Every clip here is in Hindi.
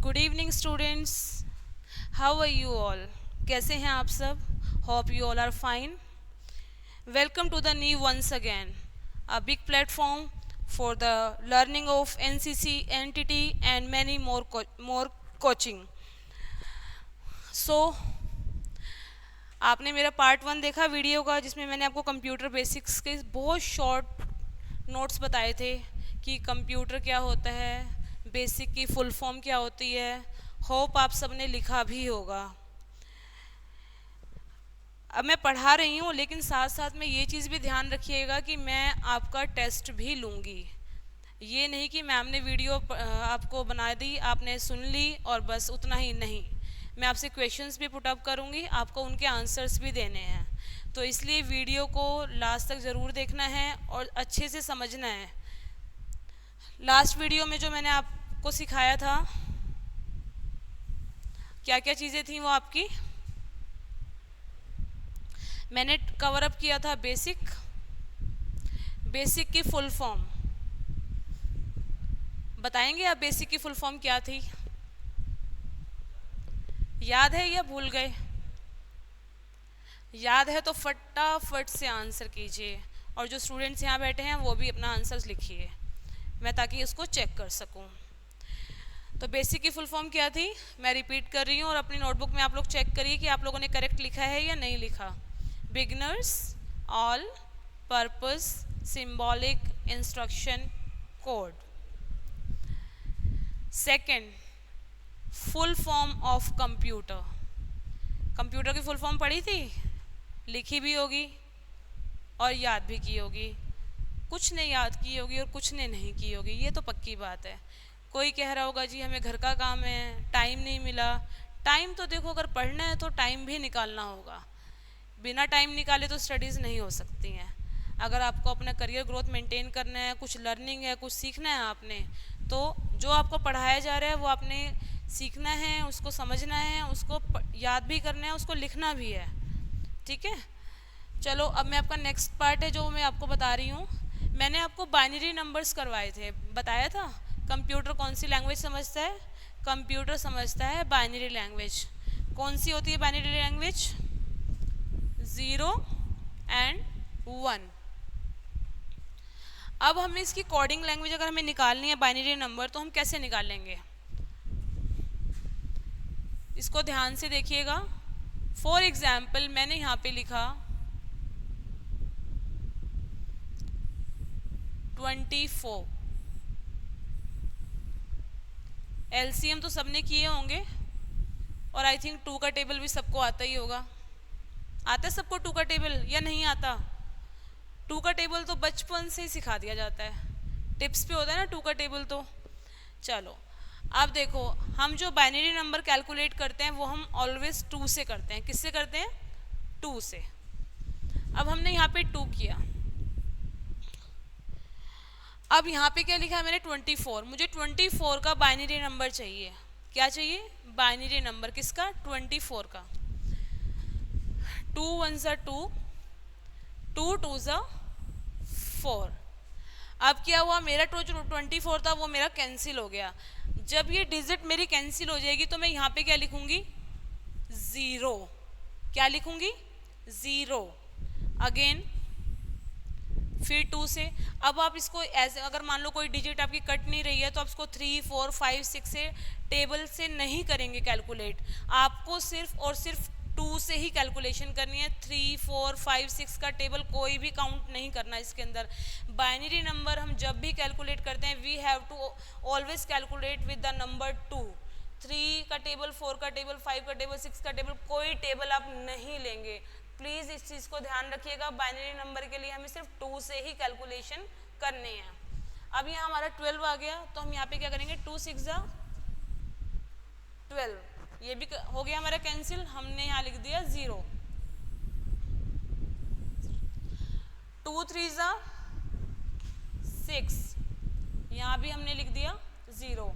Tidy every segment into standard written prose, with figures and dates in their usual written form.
Good evening students, how are you all? कैसे हैं आप सब? Hope you all are fine. Welcome to the new once again a big platform for the learning of NCC, NTT and many more coaching. So आपने मेरा पार्ट 1 देखा वीडियो का, जिसमें मैंने आपको कंप्यूटर बेसिक्स के बहुत शॉर्ट नोट्स बताए थे कि कंप्यूटर क्या होता है, बेसिक की फुल फॉर्म क्या होती है. होप आप सबने लिखा भी होगा. अब मैं पढ़ा रही हूँ, लेकिन साथ साथ में ये चीज़ भी ध्यान रखिएगा कि मैं आपका टेस्ट भी लूँगी. ये नहीं कि मैम ने वीडियो आपको बना दी, आपने सुन ली और बस उतना ही नहीं. मैं आपसे क्वेश्चंस भी पुट अप करूँगी, आपको उनके आंसर्स भी देने हैं. तो इसलिए वीडियो को लास्ट तक ज़रूर देखना है और अच्छे से समझना है. लास्ट वीडियो में जो मैंने आपको सिखाया था, क्या क्या चीज़ें थी वो आपकी, मैंने कवर अप किया था. बेसिक की फुल फॉर्म बताएंगे आप? बेसिक की फुल फॉर्म क्या थी, याद है या भूल गए? याद है तो फटाफट से आंसर कीजिए, और जो स्टूडेंट्स यहाँ बैठे हैं वो भी अपना आंसर्स लिखिए, मैं ताकि इसको चेक कर सकूं. तो बेसिक की फुल फॉर्म क्या थी, मैं रिपीट कर रही हूँ, और अपनी नोटबुक में आप लोग चेक करिए कि आप लोगों ने करेक्ट लिखा है या नहीं लिखा. Beginners all purpose symbolic instruction code. Second, full form of computer. Computer की फुल फॉर्म पढ़ी थी, लिखी भी होगी और याद भी की होगी. कुछ ने याद की होगी और कुछ ने नहीं की होगी, ये तो पक्की बात है. कोई कह रहा होगा जी हमें घर का काम है, टाइम नहीं मिला. टाइम तो देखो, अगर पढ़ना है तो टाइम भी निकालना होगा. बिना टाइम निकाले तो स्टडीज़ नहीं हो सकती हैं. अगर आपको अपना करियर ग्रोथ मेंटेन करना है, कुछ लर्निंग है, कुछ सीखना है आपने, तो जो आपको पढ़ाया जा रहा है वो आपने सीखना है, उसको समझना है, उसको याद भी करना है, उसको लिखना भी है. ठीक है, चलो अब मैं आपका नेक्स्ट पार्ट है जो मैं आपको बता रही हूँ. मैंने आपको बाइनरी नंबर्स करवाए थे, बताया था कंप्यूटर कौन सी लैंग्वेज समझता है. कंप्यूटर समझता है बाइनरी लैंग्वेज. कौन सी होती है बाइनरी लैंग्वेज? 0 एंड 1. अब हमें इसकी कोडिंग लैंग्वेज अगर हमें निकालनी है बाइनरी नंबर, तो हम कैसे निकालेंगे, इसको ध्यान से देखिएगा. फॉर एग्जाम्पल मैंने यहाँ पे लिखा 24. एलसीएम तो सबने किए होंगे, और आई थिंक 2 का टेबल भी सबको आता ही होगा. आता है सबको 2 का टेबल या नहीं आता? 2 का टेबल तो बचपन से ही सिखा दिया जाता है, टिप्स पे होता है ना 2 का टेबल. तो चलो अब देखो, हम जो बाइनरी नंबर कैलकुलेट करते हैं वो हम ऑलवेज 2 से करते हैं. किससे करते हैं? 2 से. अब हमने यहाँ पे 2 किया. अब यहाँ पे क्या लिखा है मैंने? 24. मुझे 24 का बाइनरी नंबर चाहिए. क्या चाहिए? Binary number. किसका? 24 का. 2 1 ज़ा 2, 2 2 ज़ा 4. अब क्या हुआ, मेरा जो 24 था वो मेरा कैंसिल हो गया. जब ये डिजिट मेरी कैंसिल हो जाएगी तो मैं यहाँ पे क्या लिखूंगी? 0. क्या लिखूंगी? 0. अगेन फिर 2 से. अब आप इसको ऐसे, अगर मान लो कोई डिजिट आपकी कट नहीं रही है, तो आप इसको 3 4 5 6 से टेबल से नहीं करेंगे कैलकुलेट. आपको सिर्फ और सिर्फ 2 से ही कैलकुलेशन करनी है. 3 4 5 6 का टेबल कोई भी काउंट नहीं करना इसके अंदर. बाइनरी नंबर हम जब भी कैलकुलेट करते हैं, we have to always calculate with the number 2. 3 का टेबल, 4 का टेबल, 5 का टेबल, 6 का टेबल, कोई टेबल आप नहीं लेंगे. प्लीज़ इस चीज़ को ध्यान रखिएगा. बाइनरी नंबर के लिए हमें सिर्फ 2 से ही कैलकुलेशन करने हैं. अब यहाँ हमारा 12 आ गया, तो हम यहाँ पे क्या करेंगे? 2 6 ज़ा 12. ये भी हो गया हमारा कैंसिल. हमने यहाँ लिख दिया 0. 2 3 ज़ा 6. यहाँ भी हमने लिख दिया 0.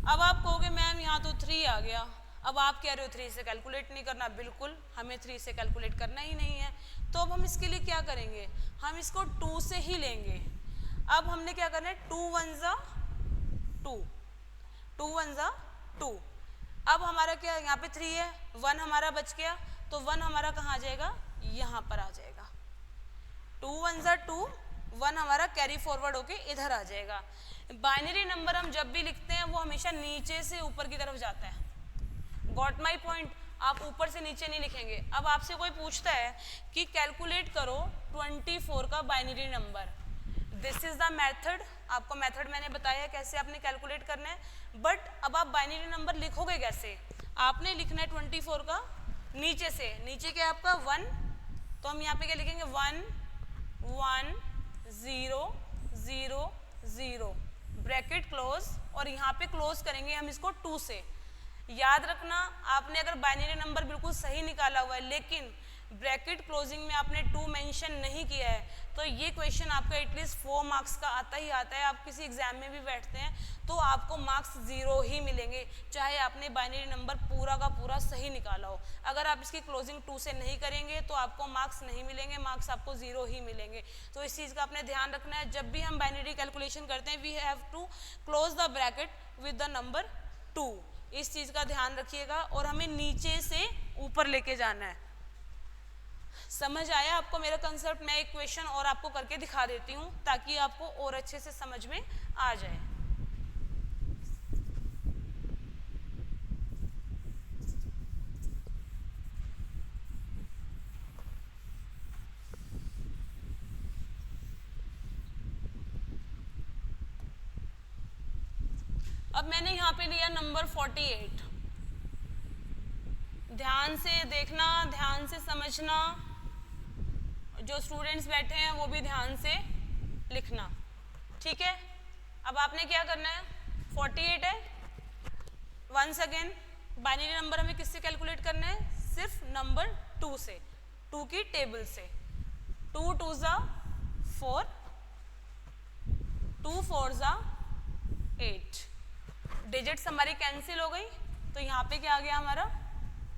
अब आप कहोगे मैम यहाँ तो 3 आ गया. अब आप कह रहे हो 3 से कैलकुलेट नहीं करना. बिल्कुल, हमें 3 से कैलकुलेट करना ही नहीं है. तो अब हम इसके लिए क्या करेंगे? हम इसको 2 से ही लेंगे. अब हमने क्या करना है? 2 1 ज़ा 2, 2 1 ज़ा 2. अब हमारा क्या है, यहाँ पे 3 है, 1 हमारा बच गया, तो 1 हमारा कहाँ आ जाएगा, यहाँ पर आ जाएगा। 2 1 ज़ा 2, 1 हमारा कैरी फॉरवर्ड होके इधर आ जाएगा। बाइनरी नंबर हम जब भी लिखते हैं वो हमेशा नीचे से ऊपर की तरफ जाता है। Got my point? आप ऊपर से नीचे नहीं लिखेंगे। अब आपसे कोई पूछता है कि कैलकुलेट करो 24 का binary number, this is the method. आपको मेथड मैंने बताया कैसे आपने कैलकुलेट करना है, बट अब आप बाइनरी नंबर लिखोगे कैसे? आपने लिखना है 24 का नीचे से, नीचे क्या है आपका 1, तो हम यहाँ पे क्या लिखेंगे 1 1 0 0 0 ब्रैकेट क्लोज, और यहाँ पे क्लोज करेंगे हम इसको 2 से। याद रखना, आपने अगर बाइनरी नंबर बिल्कुल सही निकाला हुआ है लेकिन ब्रैकेट क्लोजिंग में आपने 2 मेंशन नहीं किया है, तो ये क्वेश्चन आपका एटलीस्ट 4 मार्क्स का आता ही आता है। आप किसी एग्जाम में भी बैठते हैं तो आपको मार्क्स 0 ही मिलेंगे, चाहे आपने बाइनरी नंबर पूरा का पूरा सही निकाला हो। अगर आप इसकी क्लोजिंग 2 से नहीं करेंगे तो आपको मार्क्स नहीं मिलेंगे, मार्क्स आपको 0 ही मिलेंगे। तो इस चीज़ का आपने ध्यान रखना है, जब भी हम बाइनरी कैलकुलेशन करते हैं we have to close the bracket with the number 2। इस चीज़ का ध्यान रखिएगा, और हमें नीचे से ऊपर लेके जाना है। समझ आया आपको मेरा कंसेप्ट? मैं एक क्वेश्चन और आपको करके दिखा देती हूँ ताकि आपको और अच्छे से समझ में आ जाए। अब मैंने यहाँ पे लिया नंबर 48। ध्यान से देखना, ध्यान से समझना, जो स्टूडेंट्स बैठे हैं वो भी ध्यान से लिखना, ठीक है? अब आपने क्या करना है, 48 है, वंस अगेन बाइनरी नंबर हमें किससे कैलकुलेट करना है, सिर्फ नंबर 2 से, 2 की टेबल से। 2 2 ज़ा 4, 2 4 ज़ा 8, डिजिट्स हमारी कैंसिल हो गई, तो यहाँ पे क्या आ गया हमारा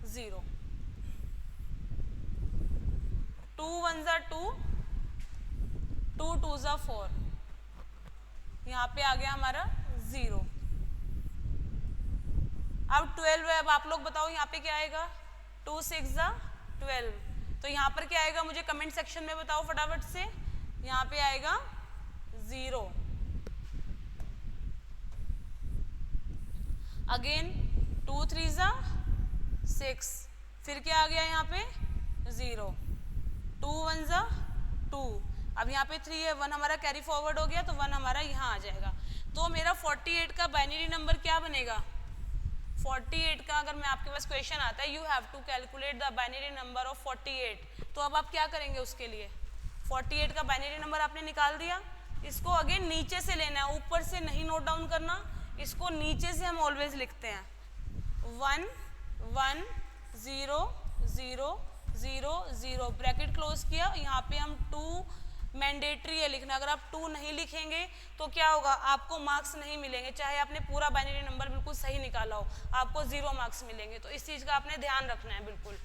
0। 2 1 ज़ा 2, 2 2 ज़ा 4, यहाँ पे आ गया हमारा 0। अब 12 है, अब आप लोग बताओ यहाँ पे क्या आएगा, 2 6 ज़ा 12, तो यहाँ पर क्या आएगा मुझे कमेंट सेक्शन में बताओ फटाफट से। यहाँ पे आएगा 0। अगेन 2 3 ज़ा 6, फिर क्या आ गया यहाँ पे 0। 2 1 ज़ा 2, अब यहाँ पे 3 है, 1 हमारा कैरी फॉरवर्ड हो गया, तो 1 हमारा यहाँ आ जाएगा। तो मेरा 48 का बाइनरी नंबर क्या बनेगा, 48 का अगर मैं आपके पास क्वेश्चन आता है you have to calculate the binary number of 48, तो अब आप क्या करेंगे उसके लिए, 48 का बाइनरी नंबर आपने निकाल दिया, इसको अगेन नीचे से लेना है, ऊपर से नहीं नोट डाउन करना, इसको नीचे से हम ऑलवेज लिखते हैं 1 1 0 0 0 0 ब्रैकेट क्लोज किया। यहाँ पे हम 2 मैंडेटरी है लिखना, अगर आप 2 नहीं लिखेंगे तो क्या होगा, आपको मार्क्स नहीं मिलेंगे, चाहे आपने पूरा बाइनरी नंबर बिल्कुल सही निकाला हो, आपको 0 मार्क्स मिलेंगे। तो इस चीज़ का आपने ध्यान रखना है बिल्कुल।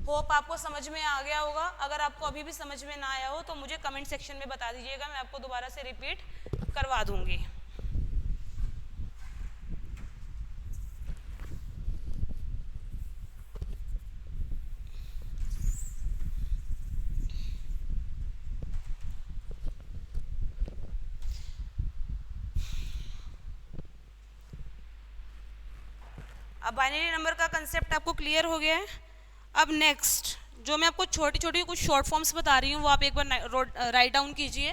होप आपको समझ में आ गया होगा। अगर आपको अभी भी समझ में ना आया हो तो मुझे कमेंट सेक्शन में बता दीजिएगा, मैं आपको दोबारा से रिपीट करवा दूंगी। अब बाइनरी नंबर का कंसेप्ट आपको क्लियर हो गया है। अब नेक्स्ट जो मैं आपको छोटी छोटी कुछ शॉर्ट फॉर्म्स बता रही हूँ वो आप एक बार राइट डाउन कीजिए।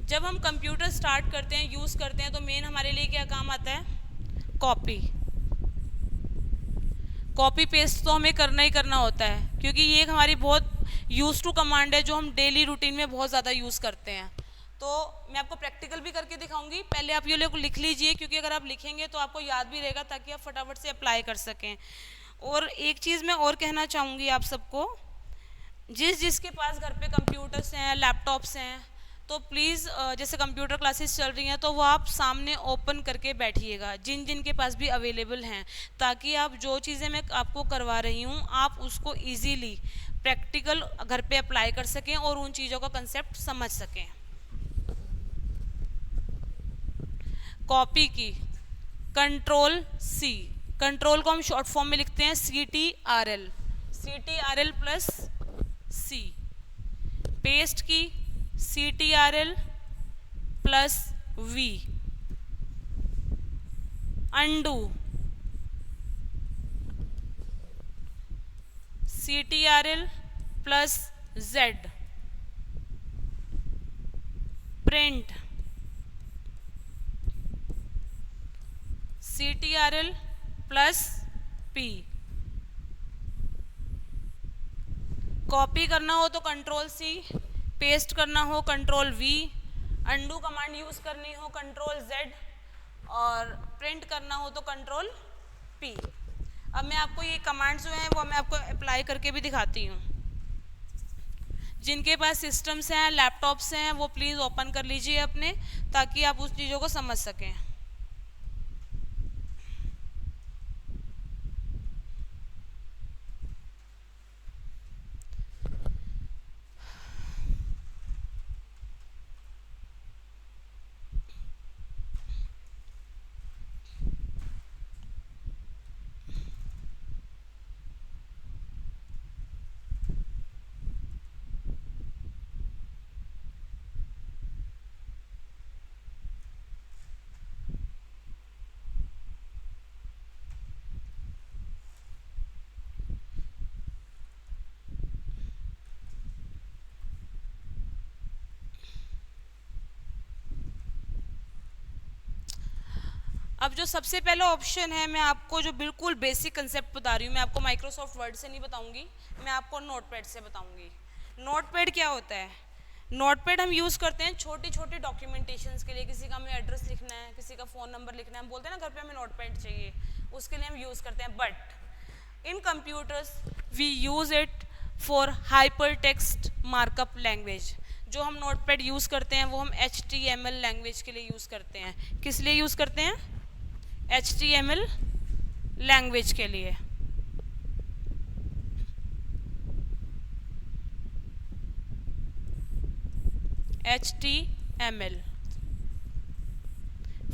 जब हम कंप्यूटर स्टार्ट करते हैं, यूज़ करते हैं, तो मेन हमारे लिए क्या काम आता है, कॉपी। कॉपी पेस्ट तो हमें करना ही करना होता है, क्योंकि ये एक हमारी बहुत यूज टू कमांड है जो हम डेली रूटीन में बहुत ज़्यादा यूज़ करते हैं। तो मैं आपको प्रैक्टिकल भी करके दिखाऊंगी, पहले आप ये लोग लिख लीजिए, क्योंकि अगर आप लिखेंगे तो आपको याद भी रहेगा, ताकि आप फटाफट से अप्लाई कर सकें। और एक चीज़ मैं और कहना चाहूँगी आप सबको, जिसके पास घर पे कंप्यूटर्स हैं, लैपटॉप्स हैं, तो प्लीज़ जैसे कंप्यूटर क्लासेस चल रही हैं तो वो आप सामने ओपन करके बैठिएगा, जिन के पास भी अवेलेबल हैं, ताकि आप जो चीज़ें मैं आपको करवा रही हूँ आप उसको इजीली प्रैक्टिकल घर पे अप्लाई कर सकें और उन चीज़ों का कंसेप्ट समझ सकें। कॉपी की Ctrl+C, कंट्रोल को हम शॉर्ट फॉर्म में लिखते हैं CTRL, CTRL plus C। Paste की CTRL plus V। Undo CTRL plus Z। Print CTRL plus P। Copy करना हो तो कंट्रोल C, पेस्ट करना हो control V, undo command use करनी हो कंट्रोल Z, और प्रिंट करना हो तो कंट्रोल P। अब मैं आपको ये कमांड्स जो हैं वो मैं आपको अप्लाई करके भी दिखाती हूँ। जिनके पास सिस्टम्स हैं, लैपटॉप्स हैं, वो प्लीज़ ओपन कर लीजिए अपने, ताकि आप उस चीज़ों को समझ सकें। अब जो सबसे पहला ऑप्शन है, मैं आपको जो बिल्कुल बेसिक कंसेप्ट बता रही हूँ, मैं आपको माइक्रोसॉफ्ट वर्ड से नहीं बताऊंगी, मैं आपको नोटपैड से बताऊंगी। नोटपैड क्या होता है? नोटपैड हम यूज़ करते हैं छोटी छोटी डॉक्यूमेंटेशंस के लिए। किसी का हमें एड्रेस लिखना है, किसी का फ़ोन नंबर लिखना है, हम बोलते हैं ना घर पे हमें नोटपैड चाहिए, उसके लिए हम यूज़ करते हैं। But in computers we use it for hypertext markup language. जो हम नोटपैड यूज़ करते हैं वो हम HTML लैंग्वेज के लिए यूज़ करते हैं। किस लिए यूज़ करते हैं? HTML लैंग्वेज के लिए। HTML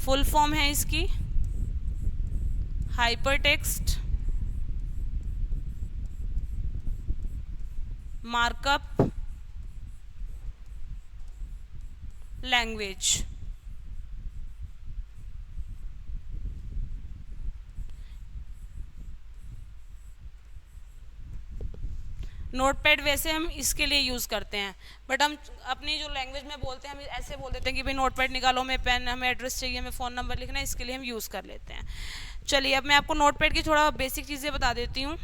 फुल फॉर्म है इसकी हाइपरटेक्स्ट मार्कअप लैंग्वेज। नोटपैड वैसे हम इसके लिए यूज़ करते हैं, बट हम अपनी जो लैंग्वेज में बोलते हैं हम ऐसे बोल देते हैं कि भाई नोटपैड निकालो, हमें पेन, हमें एड्रेस चाहिए, हमें फ़ोन नंबर लिखना है, इसके लिए हम यूज़ कर लेते हैं। चलिए अब मैं आपको नोटपैड की थोड़ा बेसिक चीज़ें बता देती हूँ।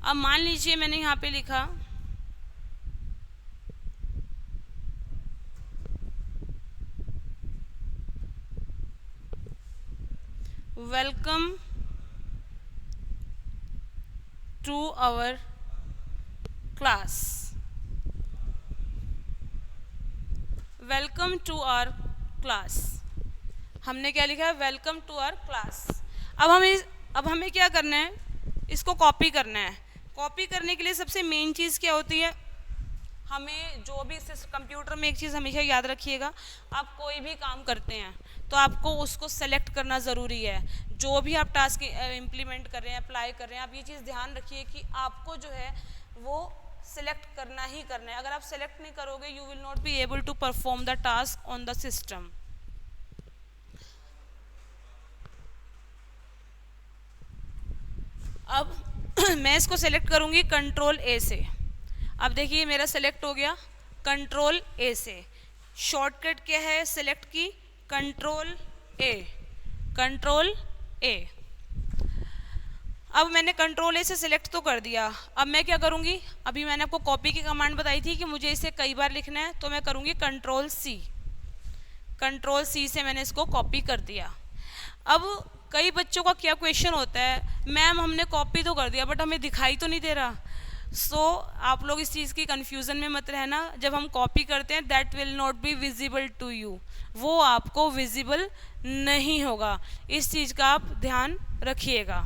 अब मान लीजिए मैंने यहाँ पे लिखा welcome to our class, welcome to our class. हमने क्या लिखा है? Welcome to our class. अब हमें क्या करना है? इसको कॉपी करना है। कॉपी करने के लिए सबसे मेन चीज़ क्या होती है? हमें जो भी कंप्यूटर में एक चीज़ हमेशा याद रखिएगा, आप कोई भी काम करते हैं तो आपको उसको सेलेक्ट करना ज़रूरी है। जो भी आप टास्क इम्प्लीमेंट कर रहे हैं, अप्लाई कर रहे हैं, आप ये चीज़ ध्यान रखिए कि आपको जो है वो सेलेक्ट करना ही करना है। अगर आप सेलेक्ट नहीं करोगे, you will not be able to perform the task on the system. अब मैं इसको सेलेक्ट करूँगी कंट्रोल A से। अब देखिए मेरा सेलेक्ट हो गया कंट्रोल A से। शॉर्टकट क्या है सेलेक्ट की? Control A, control A। अब मैंने कंट्रोल A से सिलेक्ट तो कर दिया। अब मैं क्या करूँगी? अभी मैंने आपको कॉपी की कमांड बताई थी कि मुझे इसे कई बार लिखना है, तो मैं करूँगी कंट्रोल C। कंट्रोल C से मैंने इसको कॉपी कर दिया। अब कई बच्चों का क्या क्वेश्चन होता है, मैम हमने कॉपी तो कर दिया बट हमें दिखाई तो नहीं दे रहा। आप लोग इस चीज़ की कन्फ्यूज़न में मत रहना। जब हम कॉपी करते हैं that will not be visible to you, वो आपको विजिबल नहीं होगा। इस चीज़ का आप ध्यान रखिएगा।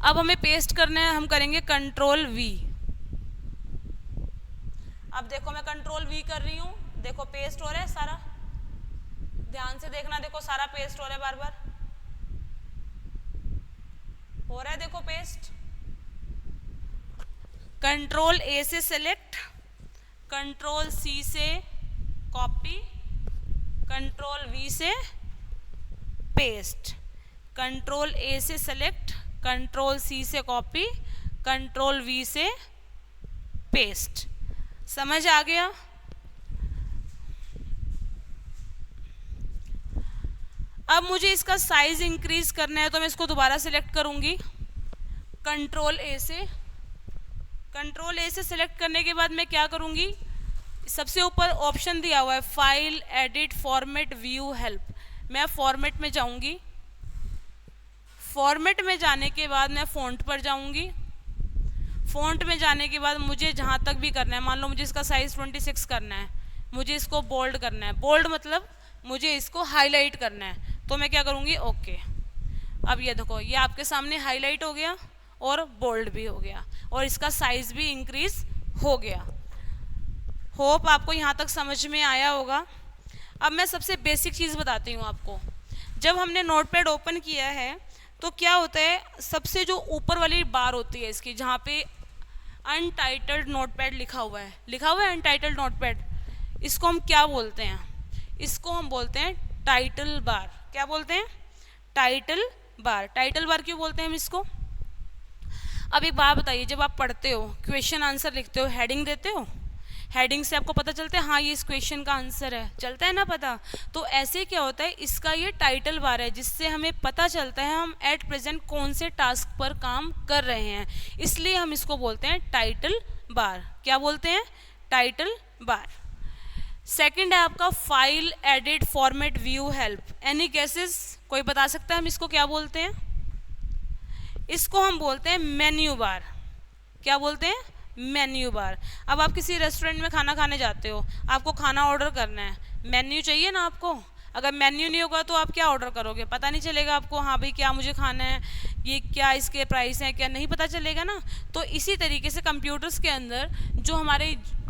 अब हमें पेस्ट करना है, हम करेंगे कंट्रोल V। अब देखो मैं कंट्रोल वी कर रही हूँ, देखो पेस्ट हो रहा है सारा, ध्यान से देखना, देखो सारा पेस्ट हो रहा है, बार बार हो रहा है, देखो पेस्ट। कंट्रोल ए से सिलेक्ट, कंट्रोल सी से कॉपी, कंट्रोल वी से पेस्ट, कंट्रोल ए से सेलेक्ट, कंट्रोल सी से कॉपी, कंट्रोल वी से पेस्ट। समझ आ गया? अब मुझे इसका साइज इंक्रीज करना है तो मैं इसको दोबारा सिलेक्ट करूंगी कंट्रोल ए से। कंट्रोल ए से सिलेक्ट करने के बाद मैं क्या करूंगी, सबसे ऊपर ऑप्शन दिया हुआ है file, edit, format, view, help. मैं फॉर्मेट में जाऊंगी, फॉर्मेट में जाने के बाद मैं फ़ॉन्ट पर जाऊंगी। फ़ॉन्ट में जाने के बाद मुझे जहाँ तक भी करना है, मान लो मुझे इसका साइज़ 26 करना है, मुझे इसको बोल्ड करना है, बोल्ड मतलब मुझे इसको हाईलाइट करना है, तो मैं क्या करूँगी, ओके। अब ये देखो, ये आपके सामने हाईलाइट हो गया और बोल्ड भी हो गया और इसका साइज़ भी इंक्रीज हो गया। होप आपको यहाँ तक समझ में आया होगा। अब मैं सबसे बेसिक चीज़ बताती हूँ आपको। जब हमने नोटपैड ओपन किया है तो क्या होता है, सबसे जो ऊपर वाली बार होती है इसकी, जहाँ पे अनटाइटल्ड नोटपैड लिखा हुआ है अनटाइटल्ड नोटपैड, इसको हम क्या बोलते हैं, इसको हम बोलते हैं टाइटल बार। क्या बोलते हैं, टाइटल बार। टाइटल बार क्यों बोलते हैं हम इसको? अब एक बात बताइए, जब आप पढ़ते हो, क्वेश्चन आंसर लिखते हो, हेडिंग देते हो, हेडिंग से आपको पता चलता है हाँ ये इस क्वेश्चन का आंसर है, चलता है ना पता। तो ऐसे क्या होता है, इसका ये टाइटल बार है जिससे हमें पता चलता है हम एट प्रेजेंट कौन से टास्क पर काम कर रहे हैं, इसलिए हम इसको बोलते हैं टाइटल बार। क्या बोलते हैं, टाइटल बार। सेकंड है आपका file, edit, format, view, help. Any guesses, कोई बता सकता है हम इसको क्या बोलते हैं? इसको हम बोलते हैं मेन्यू बार। क्या बोलते हैं, मेन्यू बार। अब आप किसी रेस्टोरेंट में खाना खाने जाते हो, आपको खाना ऑर्डर करना है, मेन्यू चाहिए ना आपको। अगर मेन्यू नहीं होगा तो आप क्या ऑर्डर करोगे, पता नहीं चलेगा आपको, हाँ भाई क्या मुझे खाना है, ये क्या इसके प्राइस हैं, क्या नहीं पता चलेगा ना। तो इसी तरीके से कंप्यूटर्स के अंदर जो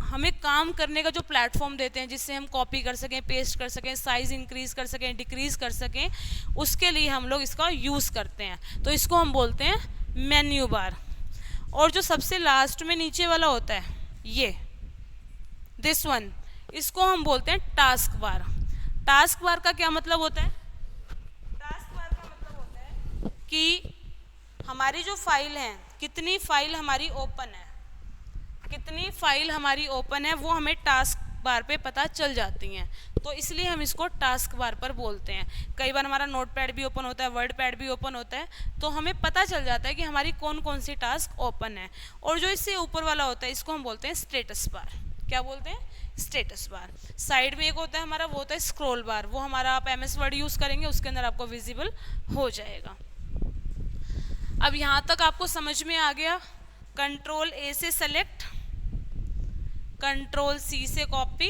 हमें काम करने का जो प्लेटफॉर्म देते हैं, जिससे हम कॉपी कर सकें, पेस्ट कर सकें, साइज इंक्रीज कर सकें, डिक्रीज कर सकें, उसके लिए हम लोग इसका यूज़ करते हैं, तो इसको हम बोलते हैं मेन्यू बार। और जो सबसे लास्ट में नीचे वाला होता है ये दिस वन, इसको हम बोलते हैं टास्क बार। टास्क बार का क्या मतलब होता है? टास्क बार का मतलब होता है कि हमारी जो फाइल है, कितनी फाइल हमारी ओपन है, कितनी फाइल हमारी ओपन है, वो हमें टास्क बार पे पता चल जाती हैं, तो इसलिए हम इसको टास्क बार पर बोलते हैं। कई बार हमारा नोटपैड भी ओपन होता है, वर्ड पैड भी ओपन होता है, तो हमें पता चल जाता है कि हमारी कौन कौन सी टास्क ओपन है। और जो इससे ऊपर वाला होता है इसको हम बोलते हैं स्टेटस बार। क्या बोलते हैं, स्टेटस बार। साइड में एक होता है हमारा, वो होता है स्क्रॉल बार, वो हमारा आप MS वर्ड यूज़ करेंगे उसके अंदर आपको विजिबल हो जाएगा। अब यहाँ तक आपको समझ में आ गया। कंट्रोल ए से सेलेक्ट, कंट्रोल सी से कॉपी,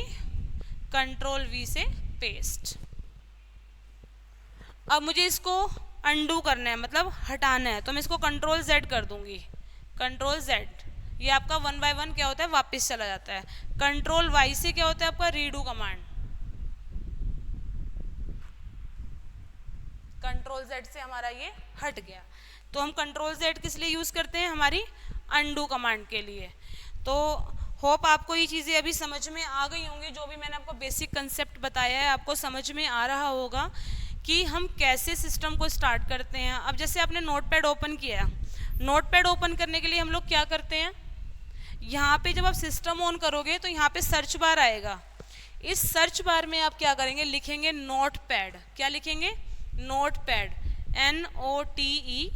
कंट्रोल वी से पेस्ट। अब मुझे इसको अनडू करना है, मतलब हटाना है, तो मैं इसको कंट्रोल Z कर दूंगी। कंट्रोल Z, ये आपका 1 बाय 1 क्या होता है, वापस चला जाता है। कंट्रोल Y से क्या होता है आपका, रीडू कमांड। कंट्रोल Z से हमारा ये हट गया, तो हम कंट्रोल Z किस लिए यूज़ करते हैं, हमारी अनडू कमांड के लिए। तो होप आपको ये चीज़ें अभी समझ में आ गई होंगी, जो भी मैंने आपको बेसिक कंसेप्ट बताया है आपको समझ में आ रहा होगा कि हम कैसे सिस्टम को स्टार्ट करते हैं। अब जैसे आपने नोटपैड ओपन किया, नोटपैड ओपन करने के लिए हम लोग क्या करते हैं, यहाँ पे जब आप सिस्टम ऑन करोगे तो यहाँ पे सर्च बार आएगा। इस सर्च बार में आप क्या करेंगे, लिखेंगे नोटपैड। क्या लिखेंगे, नोटपैड, NOTEPAD।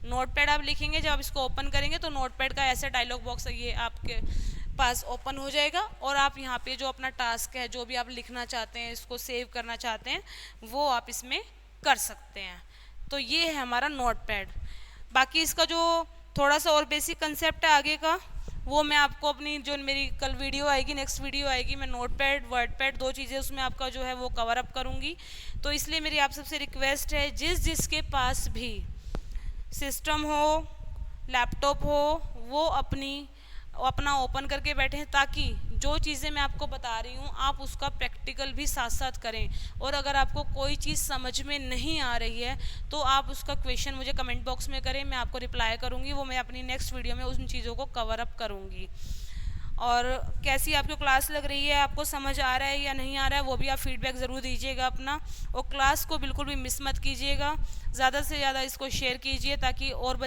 नोटपैड आप लिखेंगे, जब आप इसको ओपन करेंगे तो नोटपैड का ऐसा डायलॉग बॉक्स ये आपके पास ओपन हो जाएगा और आप यहाँ पे जो अपना टास्क है, जो भी आप लिखना चाहते हैं, इसको सेव करना चाहते हैं, वो आप इसमें कर सकते हैं। तो ये है हमारा नोटपैड। बाकी इसका जो थोड़ा सा और बेसिक कंसेप्ट है आगे का, वो मैं आपको अपनी जो मेरी कल वीडियो आएगी, नेक्स्ट वीडियो आएगी, मैं नोटपैड वर्डपैड दो चीज़ें उसमें आपका जो है वो कवर अप करूँगी। तो इसलिए मेरी आप सबसे रिक्वेस्ट है, जिसके पास भी सिस्टम हो, लैपटॉप हो, वो अपनी अपना ओपन करके बैठे हैं, ताकि जो चीज़ें मैं आपको बता रही हूँ आप उसका प्रैक्टिकल भी साथ साथ करें। और अगर आपको कोई चीज़ समझ में नहीं आ रही है तो आप उसका क्वेश्चन मुझे कमेंट बॉक्स में करें, मैं आपको रिप्लाई करूँगी, वो मैं अपनी नेक्स्ट वीडियो में उन चीज़ों को कवर अप करूँगी। और कैसी आपको क्लास लग रही है, आपको समझ आ रहा है या नहीं आ रहा है, वो भी आप फीडबैक ज़रूर दीजिएगा अपना। और क्लास को बिल्कुल भी मिस मत कीजिएगा, ज़्यादा से ज़्यादा इसको शेयर कीजिए ताकि और